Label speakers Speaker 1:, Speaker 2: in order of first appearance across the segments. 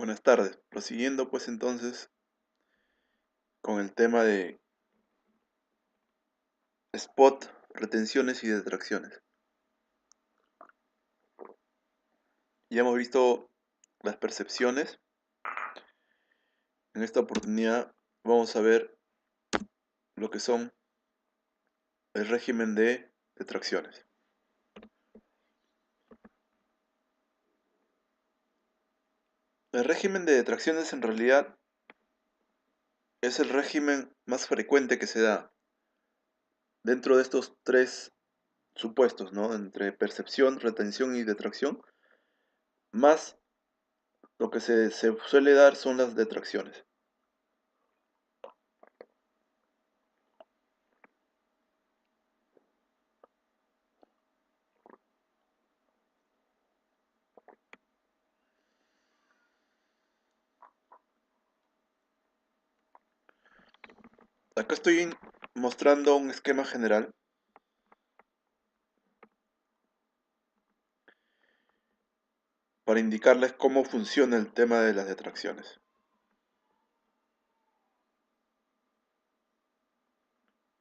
Speaker 1: Buenas tardes. Prosiguiendo pues entonces con el tema de spot, retenciones y detracciones. Ya hemos visto las percepciones. En esta oportunidad vamos a ver lo que son el régimen de detracciones. El régimen de detracciones en realidad es el régimen más frecuente que se da dentro de estos tres supuestos, ¿no? Entre percepción, retención y detracción, más lo que se suele dar son las detracciones. Acá estoy mostrando un esquema general para indicarles cómo funciona el tema de las detracciones.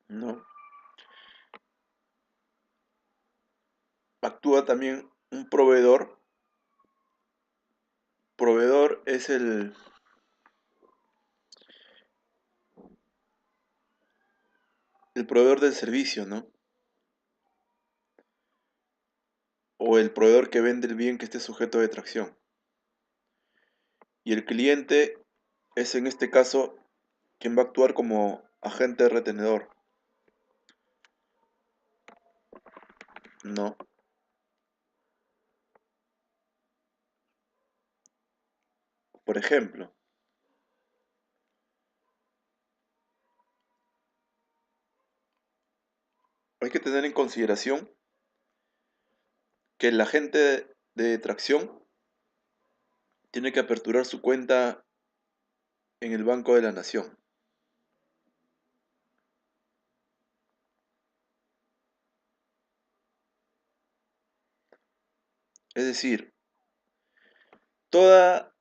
Speaker 1: ¿No? Actúa también un proveedor. Proveedor es el proveedor del servicio, ¿no? O el proveedor que vende el bien que esté sujeto a detracción. Y el cliente es en este caso quien va a actuar como agente retenedor, ¿no? Por ejemplo, hay que tener en consideración que el agente de detracción tiene que aperturar su cuenta en el Banco de la Nación. Es decir, toda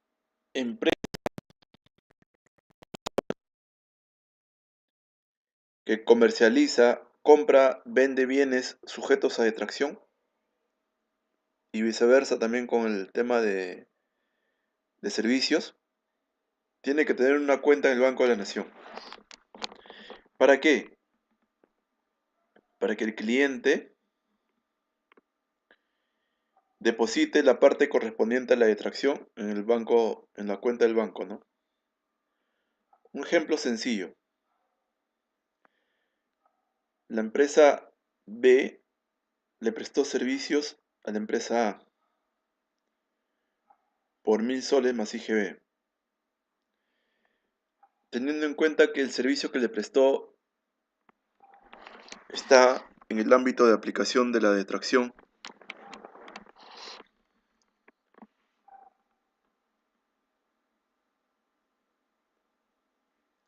Speaker 1: empresa que comercializa, compra, vende bienes sujetos a detracción y viceversa también con el tema de servicios, tiene que tener una cuenta en el Banco de la Nación. ¿Para qué? Para que el cliente deposite la parte correspondiente a la detracción en el banco, en la cuenta del banco, ¿no? Un ejemplo sencillo. La empresa B le prestó servicios a la empresa A por 1000 soles más IGB. Teniendo en cuenta que el servicio que le prestó está en el ámbito de aplicación de la detracción,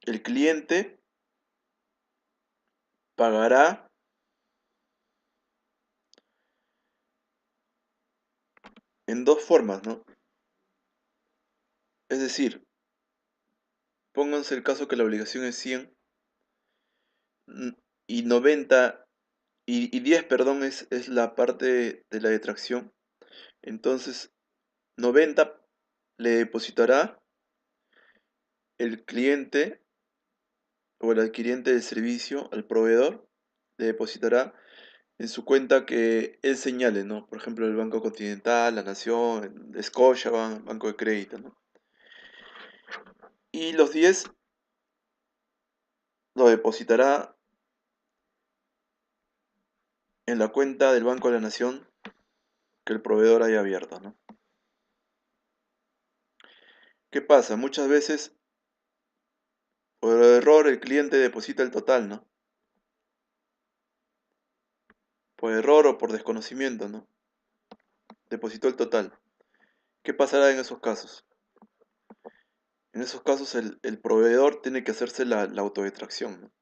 Speaker 1: el cliente pagará en dos formas, ¿no? Es decir, pónganse el caso que la obligación es 100 y 90 y 10, perdón, es la parte de la detracción. Entonces, 90 le depositará el cliente o el adquiriente del servicio al proveedor, le depositará en su cuenta que él señale, ¿no? Por ejemplo, el Banco Continental, La Nación, el Scotiabank, Banco de Crédito, ¿no? Y los 10 lo depositará en la cuenta del Banco de la Nación que el proveedor haya abierto, ¿no? ¿Qué pasa? Muchas veces, por error, el cliente deposita el total, ¿no? Por error o por desconocimiento, ¿no? Depositó el total. ¿Qué pasará en esos casos? En esos casos el proveedor tiene que hacerse la autodetracción, ¿no?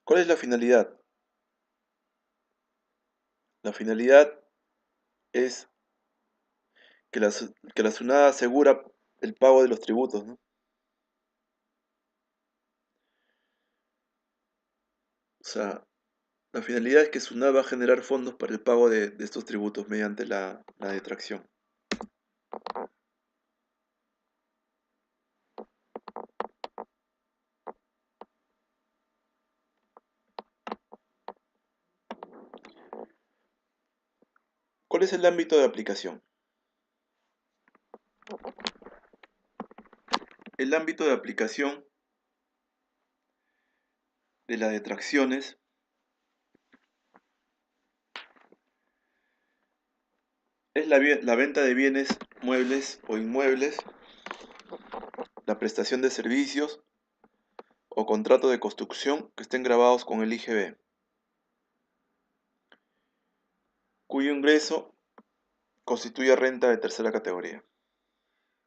Speaker 1: ¿Cuál es la finalidad? La finalidad es que la SUNAT asegura el pago de los tributos, ¿no? O sea, la finalidad es que SUNAT va a generar fondos para el pago de estos tributos mediante la detracción. ¿Cuál es el ámbito de aplicación? El ámbito de aplicación de las detracciones es la venta de bienes muebles o inmuebles, la prestación de servicios o contrato de construcción que estén grabados con el IGB, cuyo ingreso constituye renta de tercera categoría,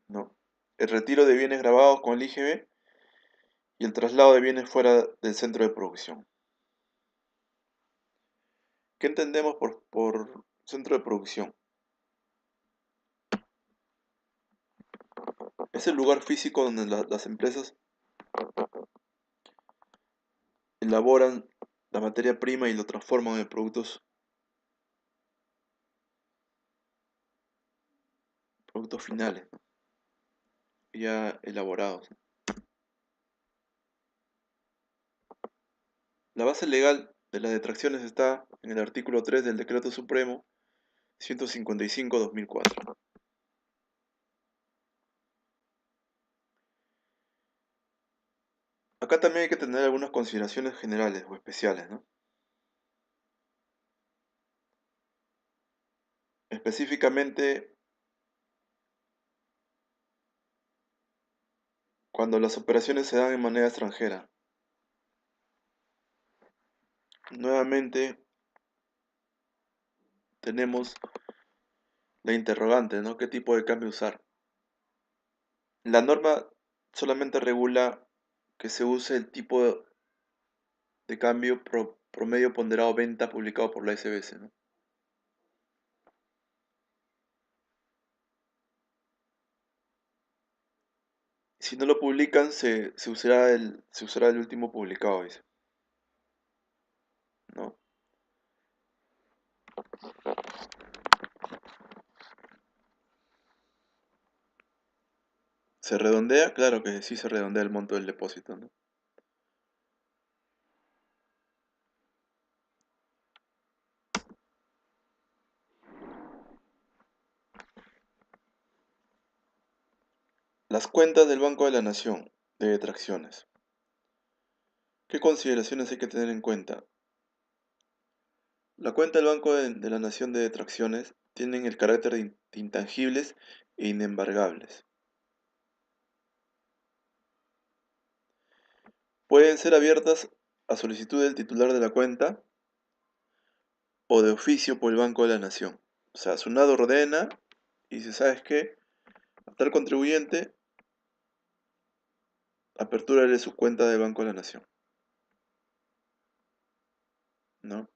Speaker 1: ¿no? El retiro de bienes grabados con el IGB y el traslado de bienes fuera del centro de producción. ¿Qué entendemos por centro de producción? Es el lugar físico donde las empresas elaboran la materia prima y lo transforman en productos finales, ¿no? Ya elaborados. La base legal de las detracciones está en el artículo 3 del Decreto Supremo 155/2004. Acá también hay que tener algunas consideraciones generales o especiales, ¿no? Específicamente cuando las operaciones se dan en moneda extranjera. Nuevamente tenemos la interrogante, ¿no? ¿Qué tipo de cambio usar? La norma solamente regula que se use el tipo de cambio promedio ponderado venta publicado por la SBS, ¿no? Si no lo publican, se usará el último publicado, dice, ¿no? ¿Se redondea? Claro que sí se redondea el monto del depósito, ¿no? Las cuentas del Banco de la Nación de detracciones. ¿Qué consideraciones hay que tener en cuenta? La cuenta del Banco de la Nación de detracciones tienen el carácter de intangibles e inembargables. Pueden ser abiertas a solicitud del titular de la cuenta o de oficio por el Banco de la Nación. O sea, SUNAT ordena y dice, ¿sabes qué? A tal contribuyente, apertúrale su cuenta del Banco de la Nación, ¿no?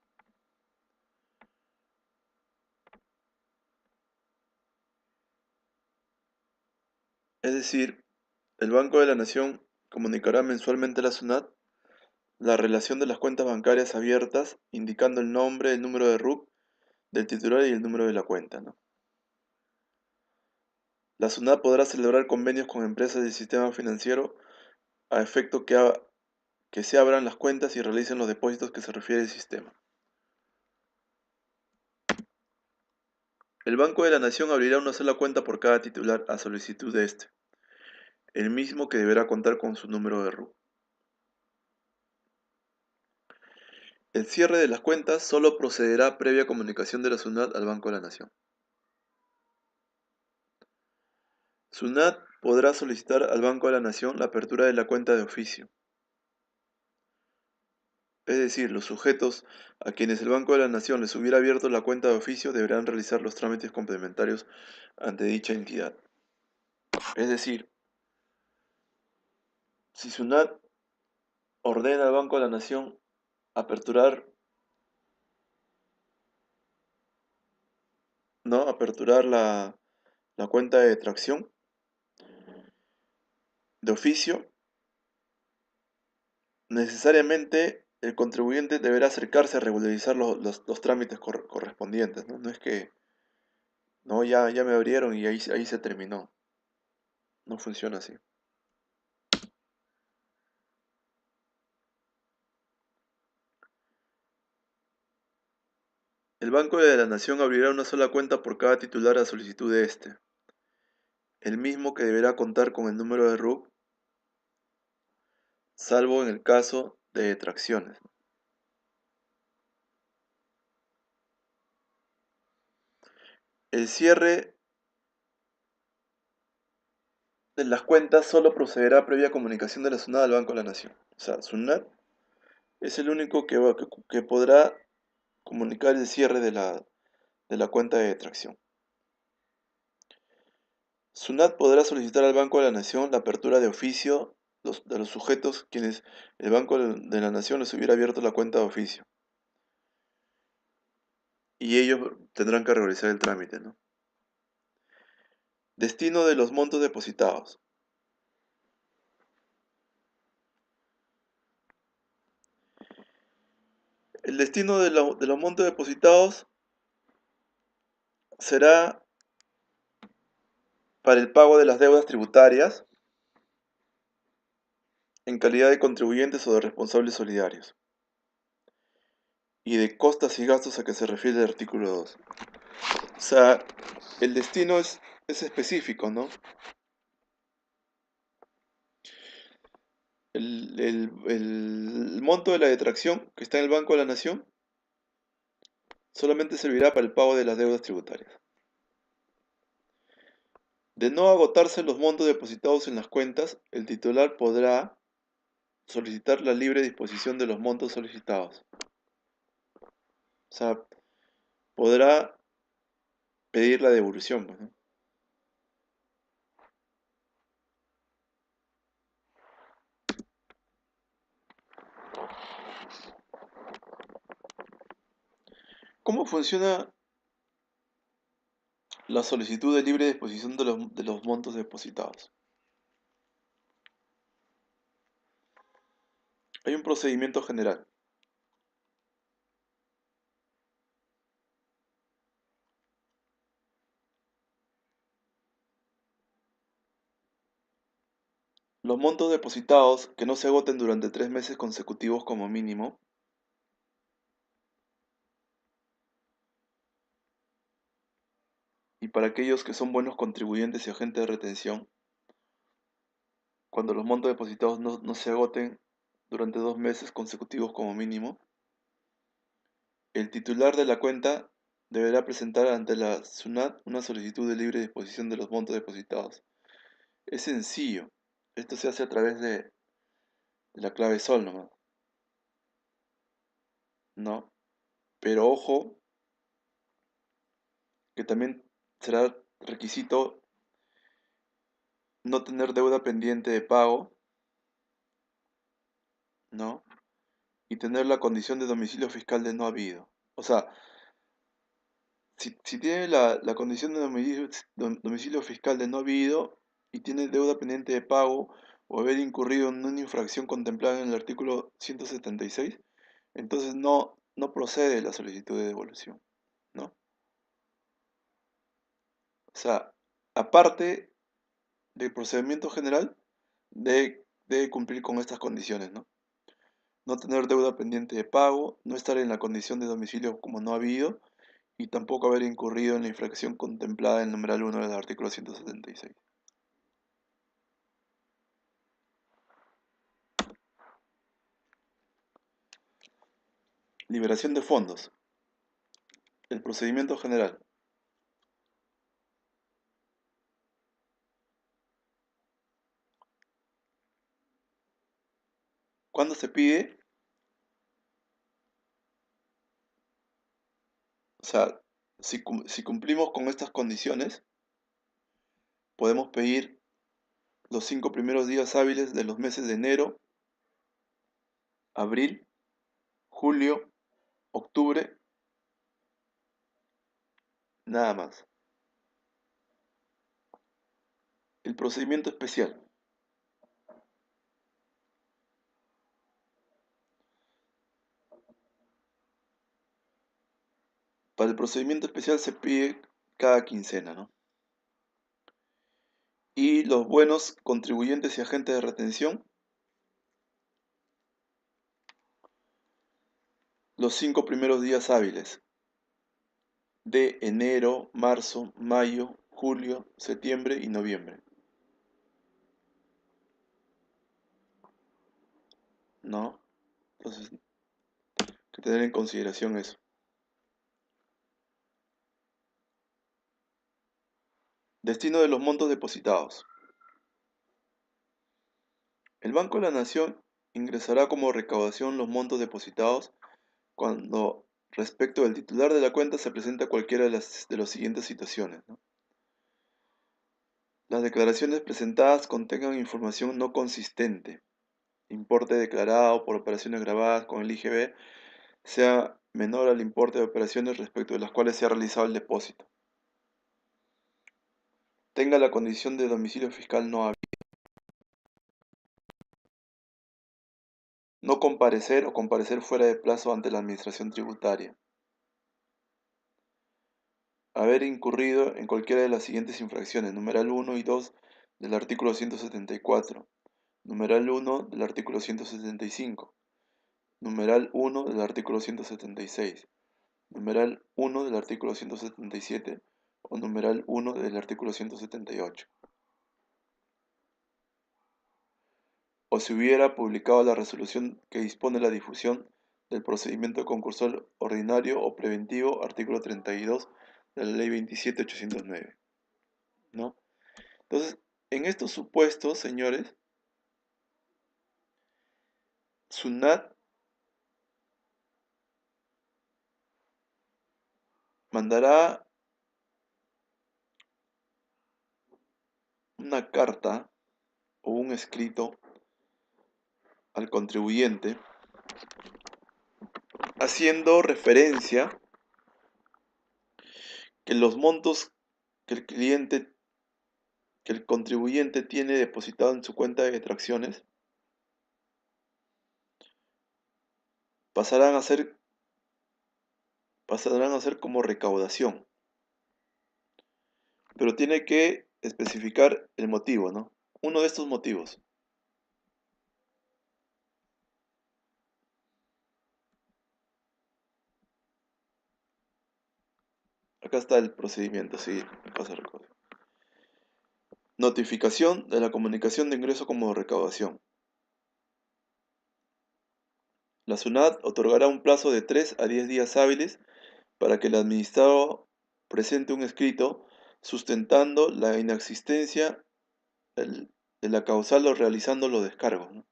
Speaker 1: Es decir, el Banco de la Nación comunicará mensualmente a la SUNAT la relación de las cuentas bancarias abiertas, indicando el nombre, el número de RUC del titular y el número de la cuenta, ¿no? La SUNAT podrá celebrar convenios con empresas del sistema financiero a efecto que se abran las cuentas y realicen los depósitos que se refiere el sistema. El Banco de la Nación abrirá una sola cuenta por cada titular a solicitud de este, el mismo que deberá contar con su número de RUC. El cierre de las cuentas solo procederá previa comunicación de la SUNAT al Banco de la Nación. SUNAT podrá solicitar al Banco de la Nación la apertura de la cuenta de oficio. Es decir, los sujetos a quienes el Banco de la Nación les hubiera abierto la cuenta de oficio deberán realizar los trámites complementarios ante dicha entidad. Es decir, si SUNAT ordena al Banco de la Nación aperturar ¿no? Aperturar la cuenta de detracción de oficio, necesariamente el contribuyente deberá acercarse a regularizar los trámites correspondientes, ¿no? No es que, no, ya me abrieron y ahí se terminó. No funciona así. El Banco de la Nación abrirá una sola cuenta por cada titular a solicitud de este, el mismo que deberá contar con el número de RUC, salvo en el caso de detracciones. El cierre de las cuentas solo procederá previa comunicación de la SUNAT al Banco de la Nación. O sea, SUNAT es el único que podrá comunicar el cierre de la cuenta de detracción. SUNAT podrá solicitar al Banco de la Nación la apertura de oficio de los sujetos quienes el Banco de la Nación les hubiera abierto la cuenta de oficio. Y ellos tendrán que realizar el trámite, ¿no? Destino de los montos depositados. El destino de los montos depositados será para el pago de las deudas tributarias en calidad de contribuyentes o de responsables solidarios y de costas y gastos a que se refiere el artículo 2. O sea, el destino es específico, ¿no? El monto de la detracción que está en el Banco de la Nación solamente servirá para el pago de las deudas tributarias. De no agotarse los montos depositados en las cuentas, el titular podrá solicitar la libre disposición de los montos solicitados. O sea, podrá pedir la devolución, pues, ¿no? ¿Cómo funciona la solicitud de libre disposición de los montos depositados? Hay un procedimiento general. Los montos depositados que no se agoten durante 3 meses consecutivos como mínimo, y para aquellos que son buenos contribuyentes y agentes de retención, cuando los montos depositados no se agoten durante 2 meses consecutivos como mínimo, el titular de la cuenta deberá presentar ante la SUNAT una solicitud de libre disposición de los montos depositados. Es sencillo. Esto se hace a través de la clave SOL nomás, ¿no? Pero ojo, que también será requisito no tener deuda pendiente de pago, ¿no? Y tener la condición de domicilio fiscal de no habido. O sea, si tiene la condición de domicilio fiscal de no habido y tiene deuda pendiente de pago o haber incurrido en una infracción contemplada en el artículo 176, entonces no procede la solicitud de devolución, ¿no? O sea, aparte del procedimiento general, debe cumplir con estas condiciones, ¿no? No tener deuda pendiente de pago, no estar en la condición de domicilio como no habido y tampoco haber incurrido en la infracción contemplada en el numeral 1 del artículo 176. Liberación de fondos. El procedimiento general. ¿Cuándo se pide? O sea, si cumplimos con estas condiciones, podemos pedir los 5 primeros días hábiles de los meses de enero, abril, julio, octubre, nada más. El procedimiento especial. Para el procedimiento especial se pide cada quincena, ¿no? Y los buenos contribuyentes y agentes de retención, los 5 primeros días hábiles de enero, marzo, mayo, julio, septiembre y noviembre, ¿no? Entonces, hay que tener en consideración eso. Destino de los montos depositados. El Banco de la Nación ingresará como recaudación los montos depositados cuando respecto del titular de la cuenta se presenta cualquiera de las siguientes situaciones, ¿no? Las declaraciones presentadas contengan información no consistente, importe declarado por operaciones grabadas con el IGB sea menor al importe de operaciones respecto de las cuales se ha realizado el depósito. Tenga la condición de domicilio fiscal no hábil. No comparecer o comparecer fuera de plazo ante la administración tributaria. Haber incurrido en cualquiera de las siguientes infracciones, numeral 1 y 2 del artículo 174, numeral 1 del artículo 175, numeral 1 del artículo 176, numeral 1 del artículo 177 o numeral 1 del artículo 178. O si hubiera publicado la resolución que dispone la difusión del procedimiento concursal ordinario o preventivo, artículo 32 de la ley 27.809, ¿no? Entonces, en estos supuestos, señores, SUNAT mandará una carta o un escrito al contribuyente haciendo referencia que los montos que que el contribuyente tiene depositado en su cuenta de detracciones pasarán a ser como recaudación, pero tiene que especificar el motivo, ¿no? Uno de estos motivos. Acá está el procedimiento, sí, me pasa el recuerdo. Notificación de la comunicación de ingreso como recaudación. La SUNAT otorgará un plazo de 3 a 10 días hábiles para que el administrador presente un escrito sustentando la inexistencia de la causal o realizando los descargos, ¿no?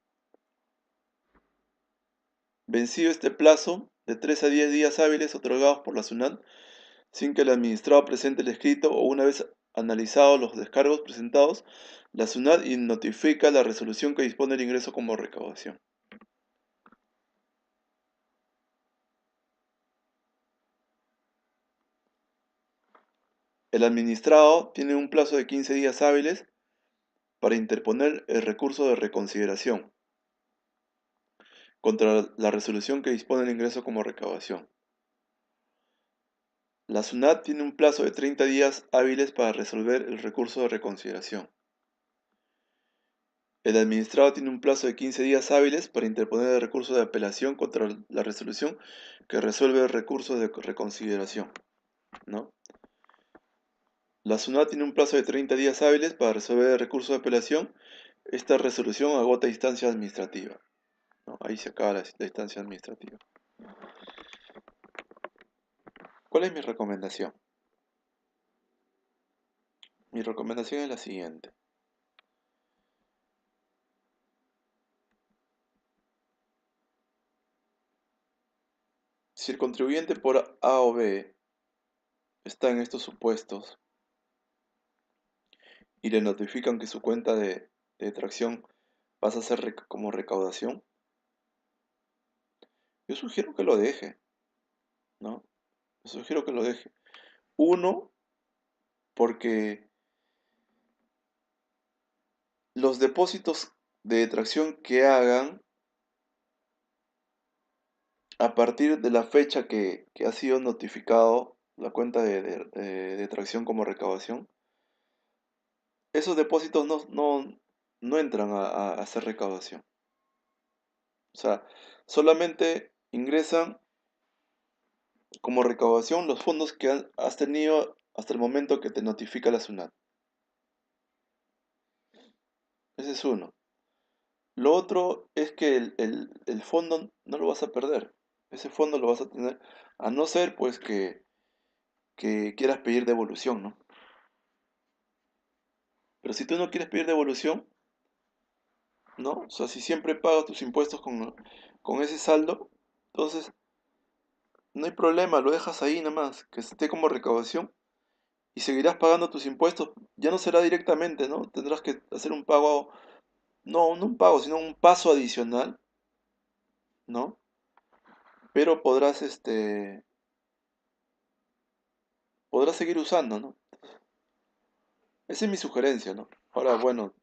Speaker 1: Vencido este plazo de 3 a 10 días hábiles otorgados por la SUNAT, sin que el administrado presente el escrito o una vez analizados los descargos presentados, la SUNAT notifica la resolución que dispone el ingreso como recaudación. El administrado tiene un plazo de 15 días hábiles para interponer el recurso de reconsideración contra la resolución que dispone el ingreso como recaudación. La SUNAT tiene un plazo de 30 días hábiles para resolver el recurso de reconsideración. El administrado tiene un plazo de 15 días hábiles para interponer el recurso de apelación contra la resolución que resuelve el recurso de reconsideración, ¿no? La SUNAT tiene un plazo de 30 días hábiles para resolver el recurso de apelación. Esta resolución agota instancia administrativa, ¿no? Ahí se acaba la instancia administrativa. ¿Cuál es mi recomendación? Mi recomendación es la siguiente. Si el contribuyente por A o B está en estos supuestos y le notifican que su cuenta de detracción pasa a ser como recaudación, yo sugiero que lo deje, ¿no? Yo sugiero que lo deje. Uno, porque los depósitos de detracción que hagan a partir de la fecha que ha sido notificado la cuenta de detracción como recaudación, esos depósitos no entran a hacer recaudación. O sea, solamente ingresan como recaudación los fondos que has tenido hasta el momento que te notifica la SUNAT. Ese es uno. Lo otro es que el fondo no lo vas a perder. Ese fondo lo vas a tener, a no ser pues que quieras pedir devolución, ¿no? Pero si tú no quieres pedir devolución, ¿no? O sea, si siempre pagas tus impuestos con ese saldo, entonces no hay problema, lo dejas ahí nada más, que esté como recaudación y seguirás pagando tus impuestos. Ya no será directamente, ¿no? Tendrás que hacer un pago, no un pago, sino un paso adicional, ¿no? Pero podrás seguir usando, ¿no? Esa es mi sugerencia, ¿no? Ahora, bueno,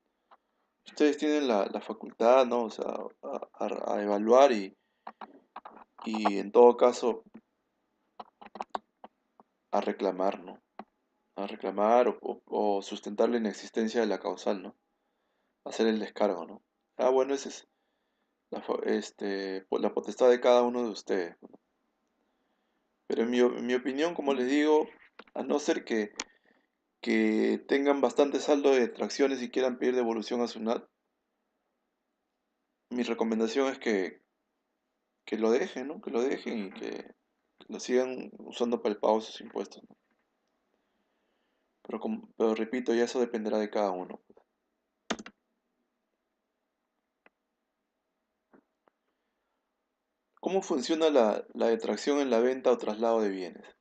Speaker 1: ustedes tienen la facultad, ¿no? O sea, a evaluar y en todo caso a reclamar, ¿no? A reclamar o sustentar la inexistencia de la causal, ¿no? Hacer el descargo, ¿no? Ah, bueno, esa es la potestad de cada uno de ustedes, ¿no? Pero en mi opinión, como les digo, a no ser que tengan bastante saldo de detracciones y quieran pedir devolución a SUNAT, mi recomendación es que lo dejen, ¿no? Que lo dejen y que lo sigan usando para el pago de sus impuestos, ¿no? Pero repito, ya eso dependerá de cada uno. ¿Cómo funciona la detracción en la venta o traslado de bienes?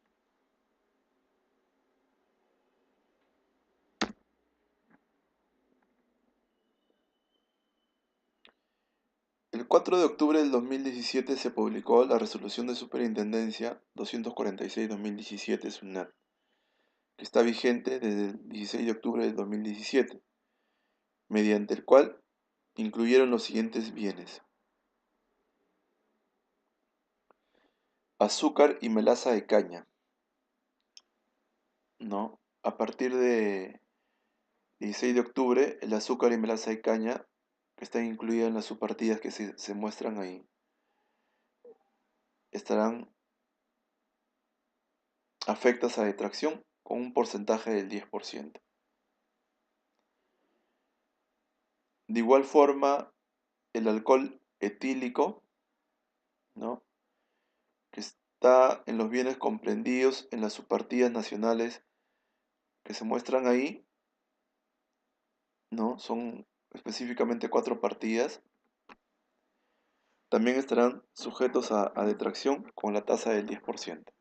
Speaker 1: El 4 de octubre del 2017 se publicó la Resolución de Superintendencia 246-2017 SUNAT, que está vigente desde el 16 de octubre del 2017, mediante el cual incluyeron los siguientes bienes: azúcar y melaza de caña, ¿no? A partir de 16 de octubre, el azúcar y melaza de caña, que están incluidas en las subpartidas que se muestran ahí, estarán afectas a detracción con un porcentaje del 10%. De igual forma, el alcohol etílico, ¿no? Que está en los bienes comprendidos en las subpartidas nacionales que se muestran ahí, ¿no? Son específicamente 4 partidas. También estarán sujetos a detracción con la tasa del 10%.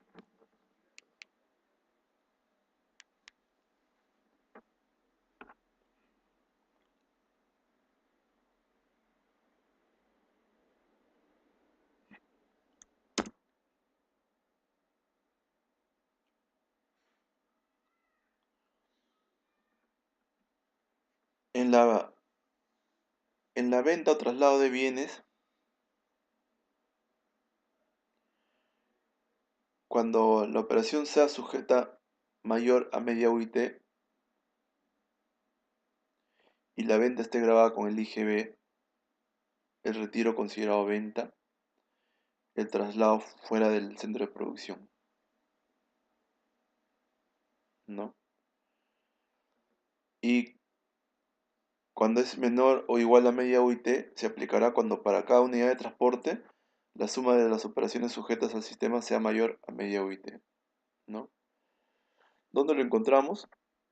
Speaker 1: En la venta o traslado de bienes, cuando la operación sea sujeta mayor a media UIT y la venta esté grabada con el IGB, el retiro considerado venta, el traslado fuera del centro de producción, ¿no? Y cuando es menor o igual a media UIT, se aplicará cuando para cada unidad de transporte la suma de las operaciones sujetas al sistema sea mayor a media UIT, ¿no? ¿Dónde lo encontramos?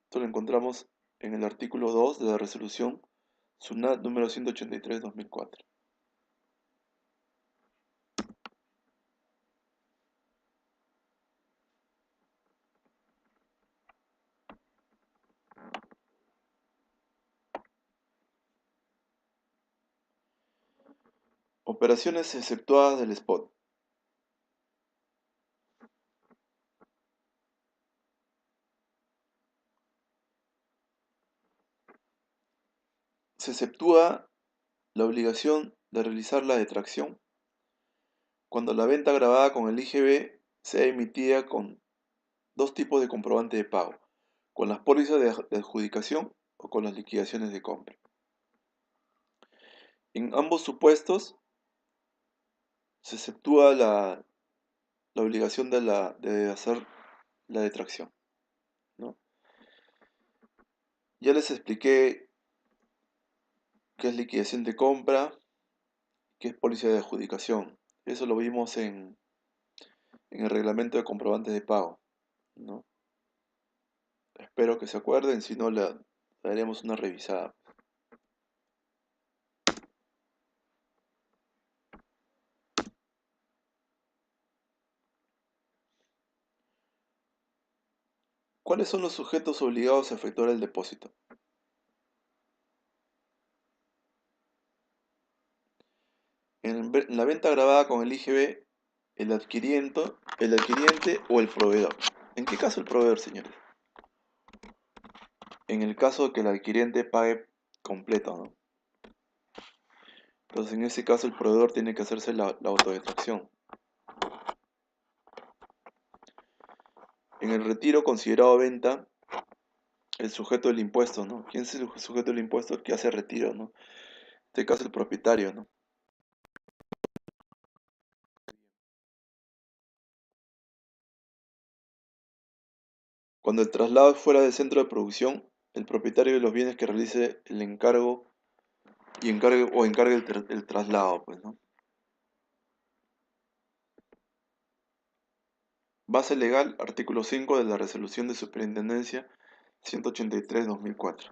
Speaker 1: Esto lo encontramos en el artículo 2 de la resolución SUNAT número 183/2004. Operaciones exceptuadas del spot. Se exceptúa la obligación de realizar la detracción cuando la venta grabada con el IGB sea emitida con dos tipos de comprobante de pago, con las pólizas de adjudicación o con las liquidaciones de compra. En ambos supuestos se exceptúa la obligación de hacer la detracción, ¿no? Ya les expliqué qué es liquidación de compra, qué es póliza de adjudicación. Eso lo vimos en el reglamento de comprobantes de pago, ¿no? Espero que se acuerden, si no le daremos una revisada. ¿Cuáles son los sujetos obligados a efectuar el depósito? En la venta grabada con el IGB, el adquiriente o el proveedor. ¿En qué caso el proveedor, señores? En el caso de que el adquiriente pague completo, ¿no? Entonces, en ese caso, el proveedor tiene que hacerse la autodetracción. En el retiro considerado venta, el sujeto del impuesto, ¿no? ¿Quién es el sujeto del impuesto? El que hace retiro, ¿no? En este caso, el propietario, ¿no? Cuando el traslado es fuera del centro de producción, el propietario de los bienes que realice el encargo encargue el traslado, pues, ¿no? Base legal, artículo 5 de la Resolución de Superintendencia 183/2004.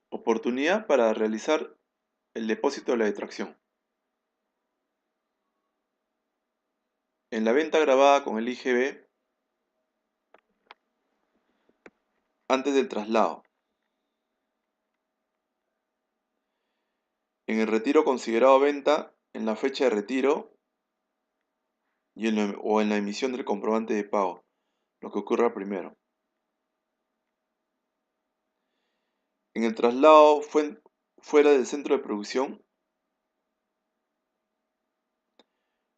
Speaker 1: Oportunidad para realizar el depósito de la detracción. En la venta grabada con el IGB, antes del traslado. En el retiro considerado venta, en la fecha de retiro o en la emisión del comprobante de pago, lo que ocurra primero. En el traslado fuera del centro de producción,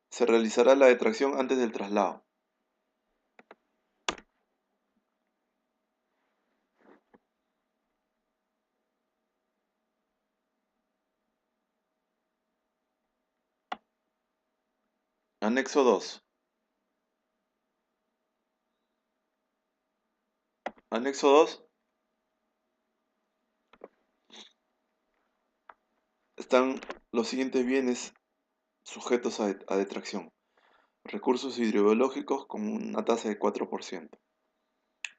Speaker 1: se realizará la detracción antes del traslado. Anexo 2. Anexo 2 están los siguientes bienes sujetos a detracción. Recursos hidrobiológicos con una tasa de 4%.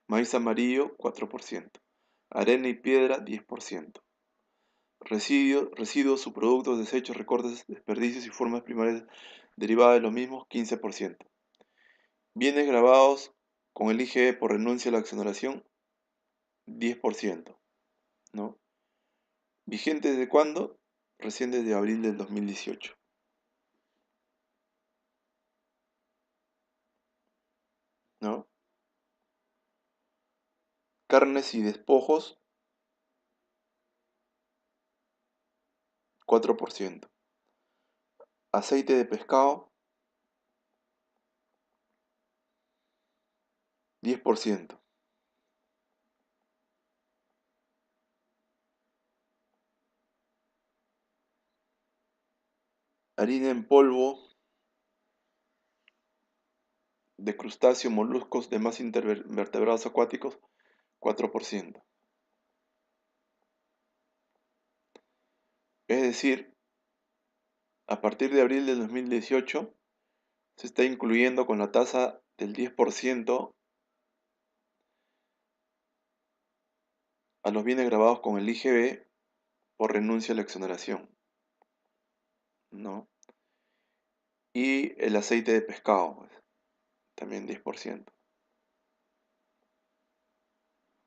Speaker 1: Maíz amarillo, 4%. Arena y piedra, 10%. Residuos, subproductos, desechos, recortes, desperdicios y formas primarias derivadas de los mismos, 15%. Bienes grabados con el IGE por renuncia a la exoneración, 10%, ¿no? ¿Vigente desde cuándo? Recién desde abril del 2018, ¿no? Carnes y despojos, 4%. Aceite de pescado, 10%. Harina en polvo de crustáceos, moluscos, demás invertebrados acuáticos, 4%. Es decir, a partir de abril del 2018 se está incluyendo con la tasa del 10% a los bienes grabados con el IGB por renuncia a la exoneración, ¿no? Y el aceite de pescado, pues, también 10%,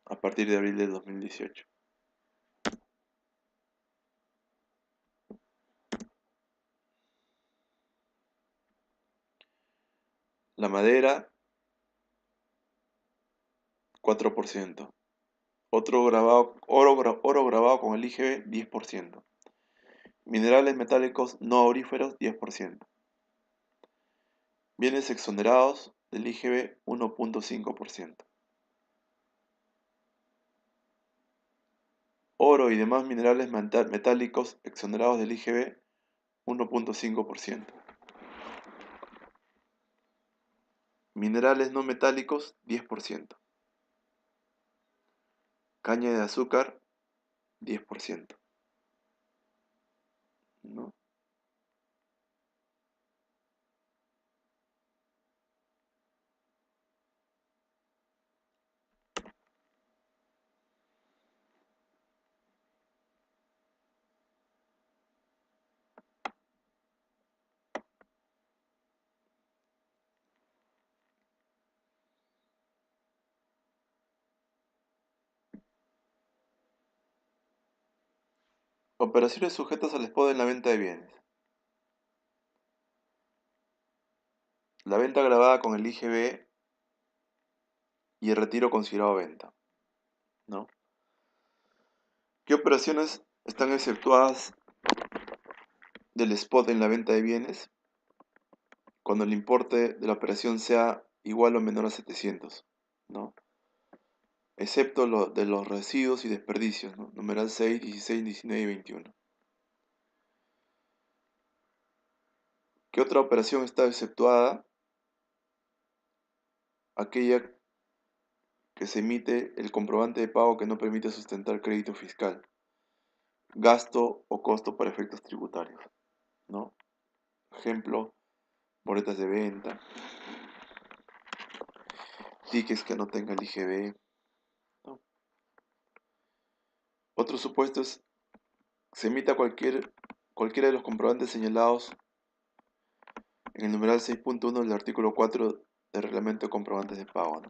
Speaker 1: a partir de abril del 2018. La madera, 4%. Oro grabado con el IGB, 10%. Minerales metálicos no auríferos, 10%. Bienes exonerados del IGB, 1.5%. Oro y demás minerales metálicos exonerados del IGB, 1.5%. Minerales no metálicos, 10%. Caña de azúcar, 10%. ¿No? Operaciones sujetas al spot en la venta de bienes. La venta grabada con el IGB y el retiro considerado venta, ¿no? ¿Qué operaciones están exceptuadas del spot en la venta de bienes? Cuando el importe de la operación sea igual o menor a 700, ¿no? Excepto de los residuos y desperdicios, ¿no? Numeral 6, 16, 19 y 21. ¿Qué otra operación está exceptuada? Aquella que se emite el comprobante de pago que no permite sustentar crédito fiscal, gasto o costo para efectos tributarios, ¿no? Ejemplo, boletas de venta, tickets que no tengan el IGB, ¿no? Otro supuesto es se emita cualquiera de los comprobantes señalados en el numeral 6.1 del artículo 4 del reglamento de comprobantes de pago, ¿no?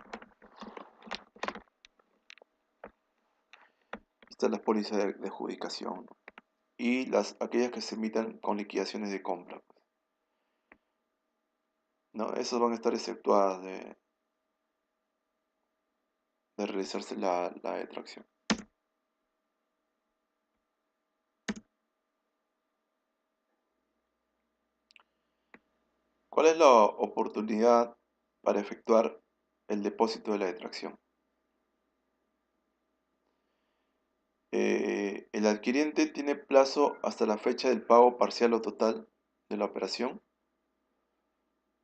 Speaker 1: Estas las pólizas de adjudicación, ¿no? Y aquellas que se emitan con liquidaciones de compra, ¿no? Esas van a estar exceptuadas de realizarse la detracción. ¿Cuál es la oportunidad para efectuar el depósito de la detracción? El adquiriente tiene plazo hasta la fecha del pago parcial o total de la operación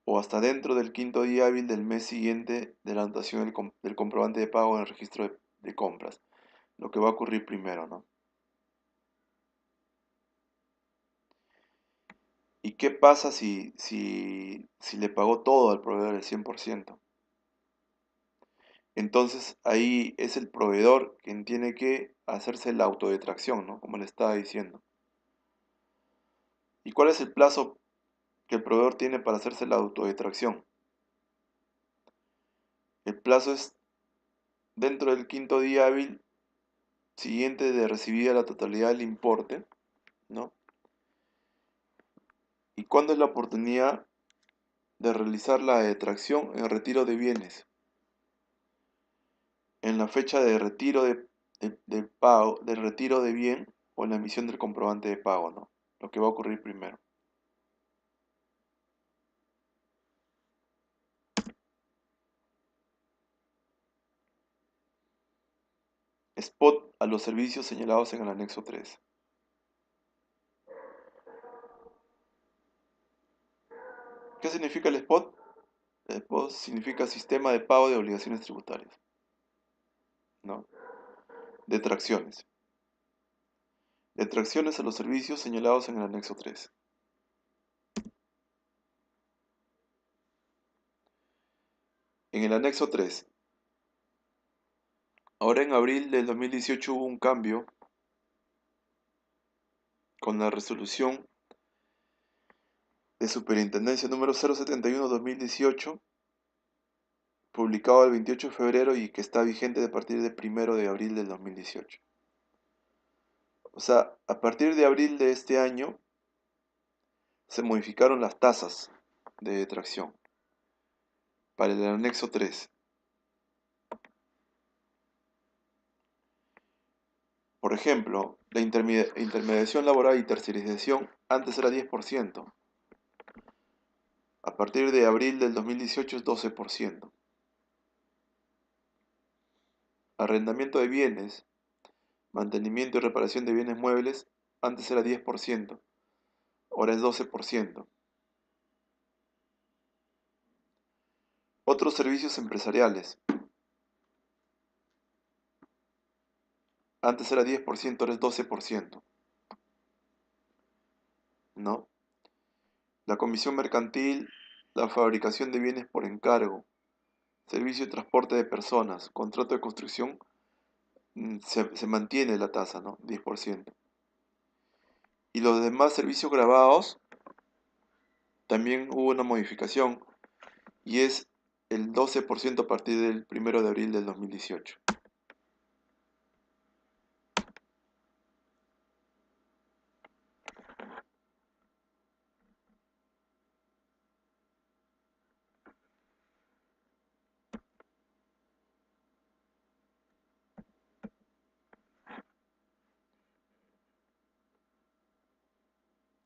Speaker 1: o hasta dentro del quinto día hábil del mes siguiente de la anotación del comprobante de pago en el registro de compras, lo que va a ocurrir primero, ¿no? ¿Y qué pasa si le pagó todo al proveedor el 100%? Entonces ahí es el proveedor quien tiene que hacerse la autodetracción, ¿no? Como le estaba diciendo. ¿Y cuál es el plazo que el proveedor tiene para hacerse la autodetracción? El plazo es dentro del quinto día hábil siguiente de recibida la totalidad del importe, ¿no? ¿Y cuándo es la oportunidad de realizar la detracción en el retiro de bienes? En la fecha de retiro del pago, del retiro de bien o en la emisión del comprobante de pago, ¿no? Lo que va a ocurrir primero. Spot a los servicios señalados en el anexo 3. ¿Qué significa el spot? El spot significa sistema de pago de obligaciones tributarias, ¿no? Detracciones. Detracciones a los servicios señalados en el anexo 3. En el anexo 3. Ahora en abril del 2018 hubo un cambio con la resolución de Superintendencia número 071-2018, publicado el 28 de febrero y que está vigente a partir del 1 de abril del 2018. O sea, a partir de abril de este año se modificaron las tasas de detracción para el anexo 3. Por ejemplo, la intermediación laboral y tercerización antes era 10%. A partir de abril del 2018 es 12%. Arrendamiento de bienes, mantenimiento y reparación de bienes muebles antes era 10%, ahora es 12%. Otros servicios empresariales, antes era 10%, ahora es 12%. ¿No? La comisión mercantil, la fabricación de bienes por encargo, servicio de transporte de personas, contrato de construcción, se mantiene la tasa, ¿no? 10%. Y los demás servicios grabados, también hubo una modificación y es el 12% a partir del 1 de abril del 2018.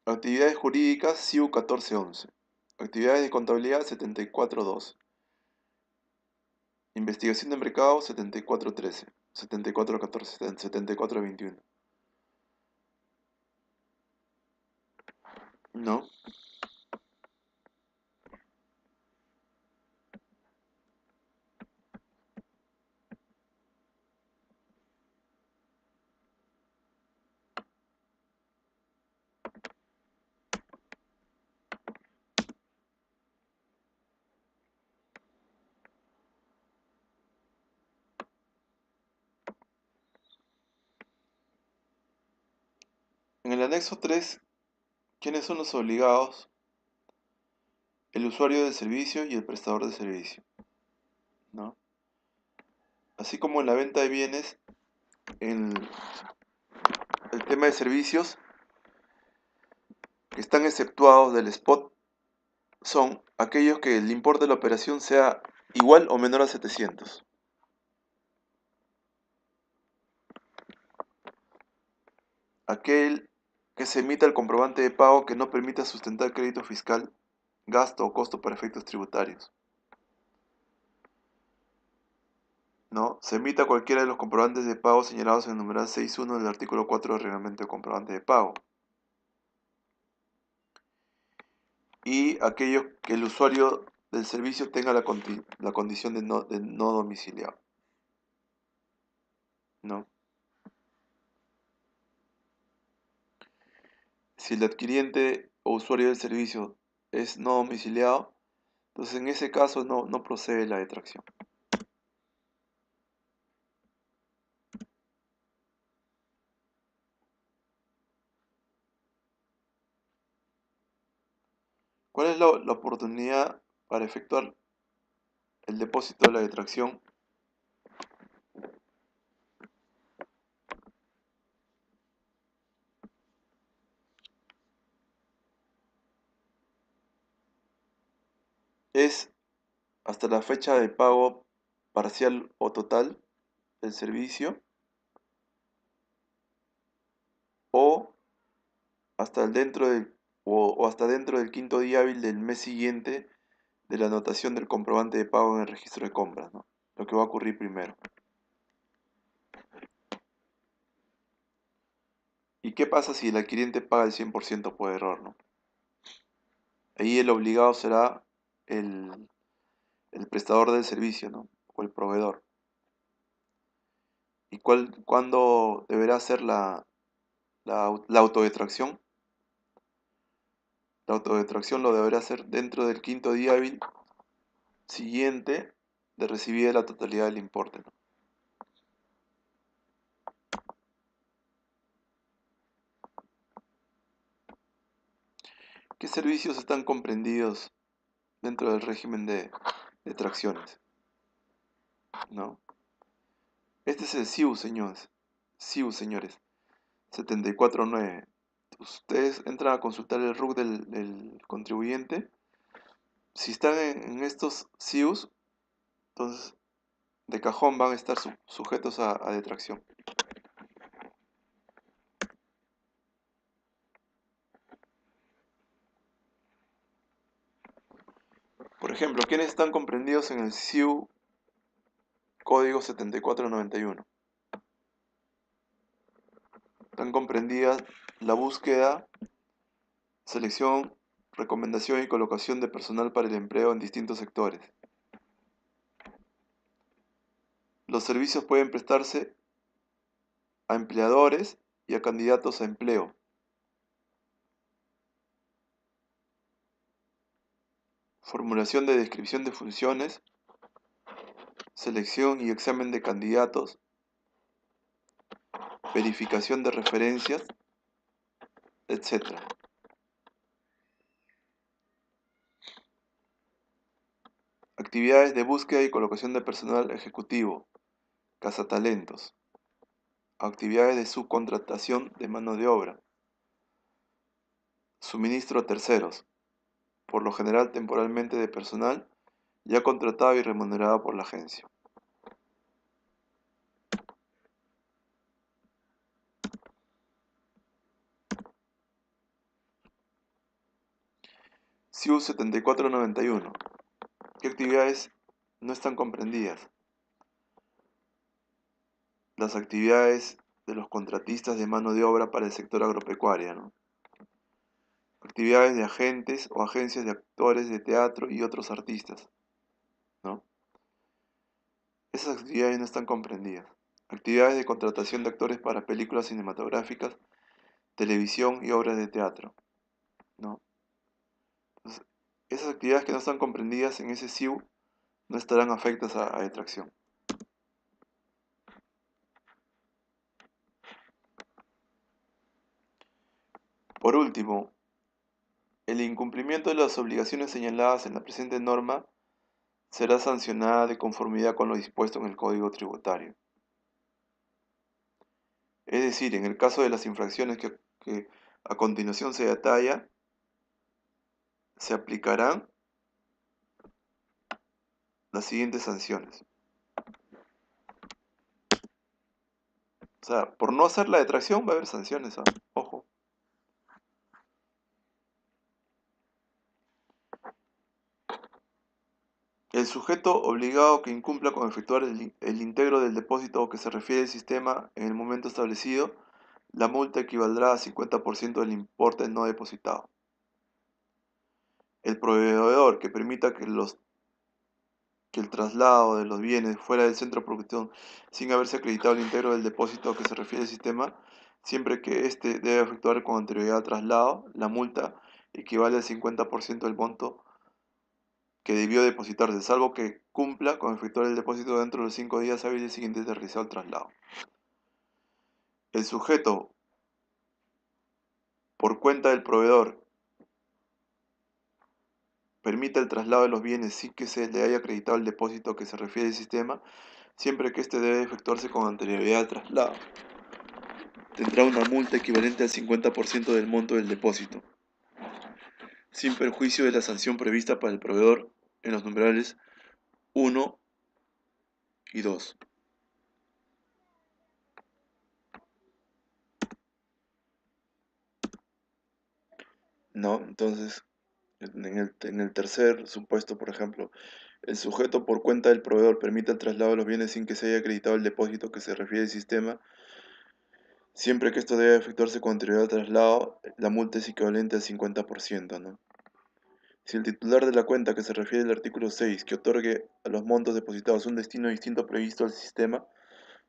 Speaker 1: Actividades jurídicas, SIU 1411. Actividades de contabilidad, 7412. Investigación de mercado, 7413. 7414, 7421. ¿No? En el anexo 3, ¿quiénes son los obligados? El usuario del servicio y el prestador de servicio, ¿no? Así como en la venta de bienes, en el tema de servicios que están exceptuados del spot son aquellos que el importe de la operación sea igual o menor a 700. Aquel que se emita el comprobante de pago que no permita sustentar crédito fiscal, gasto o costo para efectos tributarios. ¿No? Se emita cualquiera de los comprobantes de pago señalados en el numeral 6.1 del artículo 4 del reglamento de comprobante de pago. Y aquellos que el usuario del servicio tenga la condición de no domiciliado. ¿No? Si el adquiriente o usuario del servicio es no domiciliado, entonces en ese caso no procede la detracción. ¿Cuál es la oportunidad para efectuar el depósito de la detracción? Es hasta la fecha de pago parcial o total del servicio o hasta hasta dentro del quinto día hábil del mes siguiente de la anotación del comprobante de pago en el registro de compras, ¿no? Lo que va a ocurrir primero. ¿Y qué pasa si el adquiriente paga el 100% por error, ¿no? Ahí el obligado será el prestador del servicio, ¿no? O el proveedor. ¿Y cuándo deberá hacer la autodetracción? La autodetracción lo deberá hacer dentro del quinto día hábil siguiente de recibir la totalidad del importe, ¿no? ¿Qué servicios están comprendidos dentro del régimen de detracciones? ¿No? Este es el SIU, señores. SIU, señores. 74.9. Ustedes entran a consultar el RUC del contribuyente. Si están en estos SIUs, entonces de cajón van a estar sujetos a detracción. Por ejemplo, ¿quiénes están comprendidos en el SIU código 7491? Están comprendidas la búsqueda, selección, recomendación y colocación de personal para el empleo en distintos sectores. Los servicios pueden prestarse a empleadores y a candidatos a empleo. Formulación de descripción de funciones, selección y examen de candidatos, verificación de referencias, etc. Actividades de búsqueda y colocación de personal ejecutivo, cazatalentos. Actividades de subcontratación de mano de obra. Suministro a terceros, por lo general temporalmente de personal ya contratado y remunerado por la agencia. SIU 7491. ¿Qué actividades no están comprendidas? Las actividades de los contratistas de mano de obra para el sector agropecuario, ¿no? Actividades de agentes o agencias de actores de teatro y otros artistas, ¿no? Esas actividades no están comprendidas. Actividades de contratación de actores para películas cinematográficas, televisión y obras de teatro, ¿no? Entonces, esas actividades que no están comprendidas en ese SIU no estarán afectas a detracción. Por último, el incumplimiento de las obligaciones señaladas en la presente norma será sancionada de conformidad con lo dispuesto en el Código Tributario. Es decir, en el caso de las infracciones que a continuación se detalla, se aplicarán las siguientes sanciones. O sea, por no hacer la detracción va a haber sanciones, ¿ah? Ojo. El sujeto obligado que incumpla con efectuar el integro del depósito que se refiere al sistema en el momento establecido, la multa equivaldrá a 50% del importe no depositado. El proveedor que permita que el traslado de los bienes fuera del centro de producción sin haberse acreditado el íntegro del depósito a que se refiere el sistema, siempre que éste debe efectuar con anterioridad al traslado, la multa equivale al 50% del monto que debió depositarse, salvo que cumpla con efectuar el depósito dentro de los 5 días hábiles siguientes de realizar el traslado. El sujeto, por cuenta del proveedor, permite el traslado de los bienes sin que se le haya acreditado el depósito a que se refiere el sistema, siempre que éste debe efectuarse con anterioridad al traslado. Tendrá una multa equivalente al 50% del monto del depósito, sin perjuicio de la sanción prevista para el proveedor en los numerales 1 y 2. ¿No? Entonces, en el tercer supuesto, por ejemplo, el sujeto por cuenta del proveedor permite el traslado de los bienes sin que se haya acreditado el depósito que se refiere al sistema. Siempre que esto debe efectuarse con anterioridad al traslado, la multa es equivalente al 50%, ¿no? Si el titular de la cuenta que se refiere al artículo 6, que otorgue a los montos depositados un destino distinto previsto al sistema,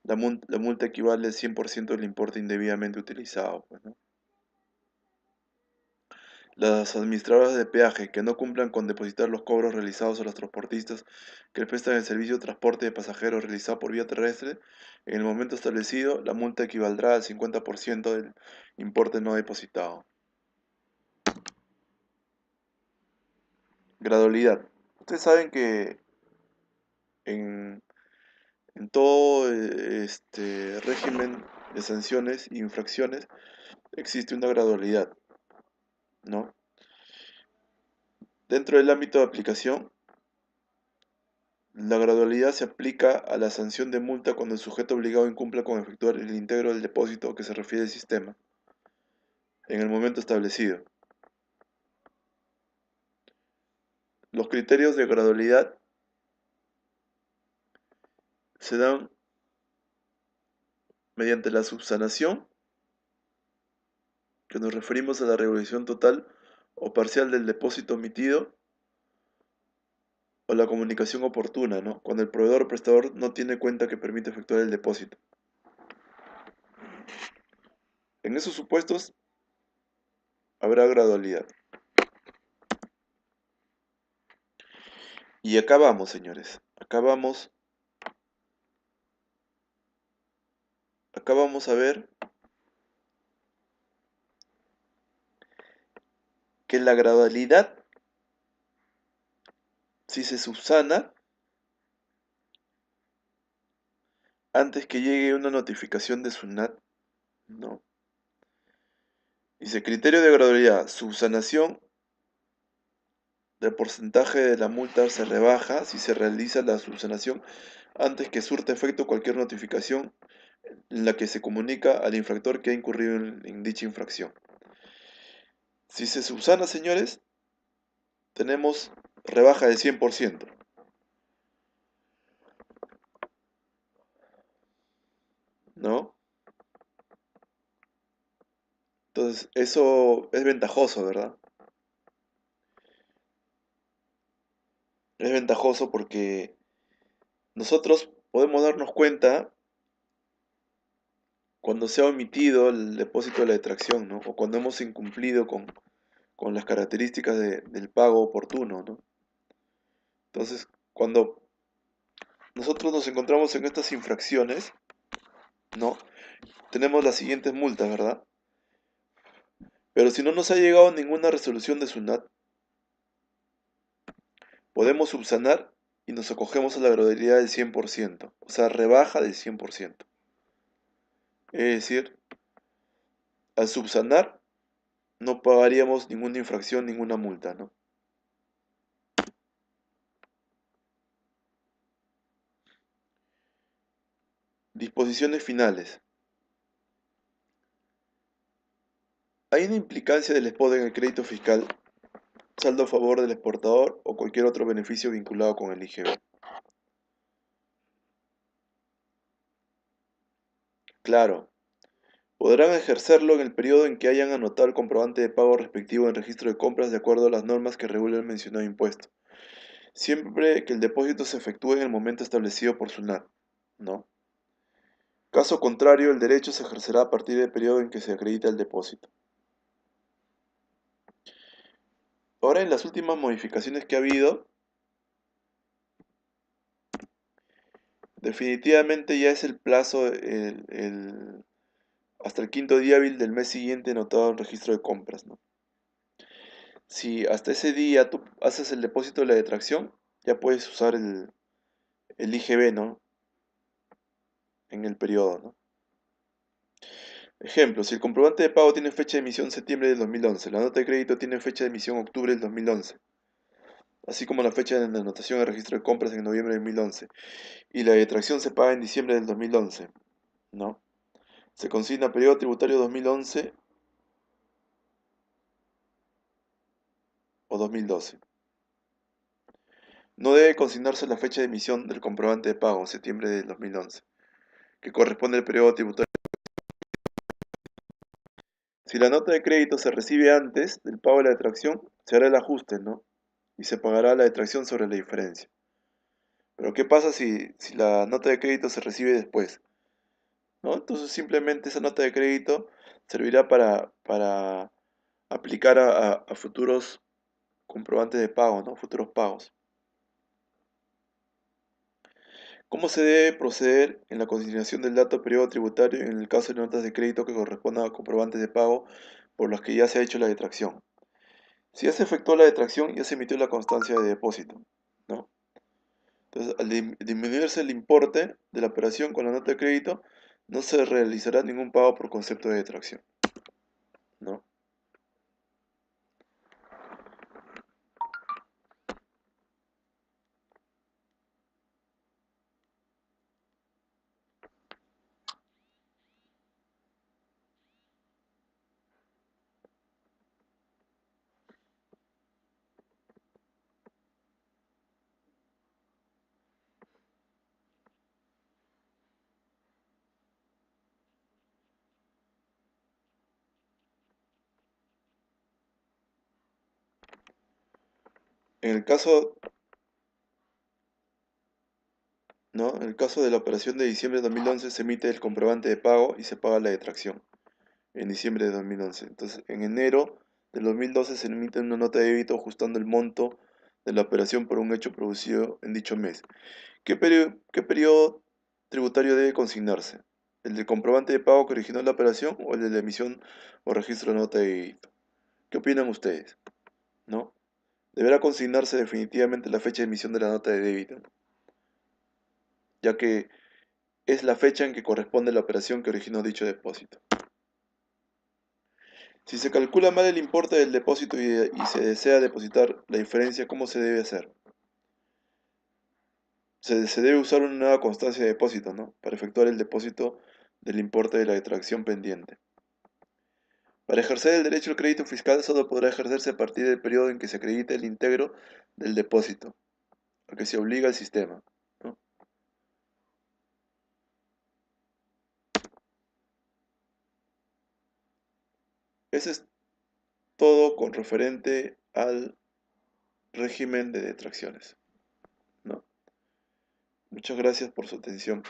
Speaker 1: la multa equivale al 100% del importe indebidamente utilizado, pues, ¿no? Las administradoras de peaje que no cumplan con depositar los cobros realizados a los transportistas que prestan el servicio de transporte de pasajeros realizado por vía terrestre, en el momento establecido, la multa equivaldrá al 50% del importe no depositado. Gradualidad. Ustedes saben que en, en todo régimen de sanciones e infracciones existe una gradualidad, ¿no? Dentro del ámbito de aplicación, la gradualidad se aplica a la sanción de multa cuando el sujeto obligado incumpla con efectuar el integro del depósito que se refiere al sistema en el momento establecido. Los criterios de gradualidad se dan mediante la subsanación, que nos referimos a la regulación total o parcial del depósito omitido, o la comunicación oportuna, ¿no? Cuando el proveedor o prestador no tiene cuenta que permite efectuar el depósito. En esos supuestos habrá gradualidad. Y acá vamos, señores. Acá vamos a ver que la gradualidad, si se subsana antes que llegue una notificación de SUNAT, ¿no? Dice, criterio de gradualidad, subsanación del porcentaje de la multa se rebaja si se realiza la subsanación antes que surta efecto cualquier notificación en la que se comunica al infractor que ha incurrido en dicha infracción. Si se subsana, señores, tenemos rebaja del 100%, ¿no? Entonces, eso es ventajoso, ¿verdad? Es ventajoso porque nosotros podemos darnos cuenta cuando se ha omitido el depósito de la detracción, ¿no? O cuando hemos incumplido con las características del pago oportuno, ¿no? Entonces, cuando nosotros nos encontramos en estas infracciones, ¿no? Tenemos las siguientes multas, ¿verdad? Pero si no nos ha llegado ninguna resolución de SUNAT, podemos subsanar y nos acogemos a la gradualidad del 100%, o sea, rebaja del 100%. Es decir, al subsanar no pagaríamos ninguna infracción, ninguna multa, ¿no? Disposiciones finales. Hay una implicancia del SPOT en el crédito fiscal, saldo a favor del exportador o cualquier otro beneficio vinculado con el IGB. Claro, podrán ejercerlo en el periodo en que hayan anotado el comprobante de pago respectivo en registro de compras de acuerdo a las normas que regulan el mencionado impuesto, siempre que el depósito se efectúe en el momento establecido por SUNAT, ¿no? Caso contrario, el derecho se ejercerá a partir del periodo en que se acredita el depósito. Ahora, en las últimas modificaciones que ha habido, definitivamente ya es el plazo hasta el quinto día hábil del mes siguiente anotado en registro de compras, ¿no? Si hasta ese día tú haces el depósito de la detracción, ya puedes usar el IGB, ¿no? En el periodo, ¿no? Ejemplo, si el comprobante de pago tiene fecha de emisión septiembre del 2011, la nota de crédito tiene fecha de emisión octubre del 2011, así como la fecha de la anotación al registro de compras en noviembre del 2011, y la detracción se paga en diciembre del 2011, ¿no? Se consigna periodo tributario 2011 o 2012. No debe consignarse la fecha de emisión del comprobante de pago, septiembre del 2011, que corresponde al periodo tributario. Si la nota de crédito se recibe antes del pago de la detracción, se hará el ajuste, ¿no? Y se pagará la detracción sobre la diferencia. Pero ¿qué pasa si la nota de crédito se recibe después? ¿No? Entonces simplemente esa nota de crédito servirá para aplicar a futuros comprobantes de pago, ¿no? Futuros pagos. ¿Cómo se debe proceder en la consignación del dato periodo tributario en el caso de notas de crédito que correspondan a comprobantes de pago por los que ya se ha hecho la detracción? Si ya se efectuó la detracción, ya se emitió la constancia de depósito, ¿no? Entonces, al disminuirse el importe de la operación con la nota de crédito, no se realizará ningún pago por concepto de detracción, ¿no? En el caso, ¿no? En el caso de la operación de diciembre de 2011 se emite el comprobante de pago y se paga la detracción en diciembre de 2011. Entonces, en enero del 2012 se emite una nota de débito ajustando el monto de la operación por un hecho producido en dicho mes. ¿Qué periodo tributario debe consignarse? ¿El del comprobante de pago que originó la operación o el de la emisión o registro de nota de débito? ¿Qué opinan ustedes? ¿No? Deberá consignarse definitivamente la fecha de emisión de la nota de débito, ya que es la fecha en que corresponde la operación que originó dicho depósito. Si se calcula mal el importe del depósito y se desea depositar la diferencia, ¿cómo se debe hacer? Se debe usar una nueva constancia de depósito, ¿no? Para efectuar el depósito del importe de la detracción pendiente. Para ejercer el derecho al crédito fiscal solo podrá ejercerse a partir del periodo en que se acredite el íntegro del depósito, a que se obliga el sistema, ¿no? Eso es todo con referente al régimen de detracciones, ¿no? Muchas gracias por su atención.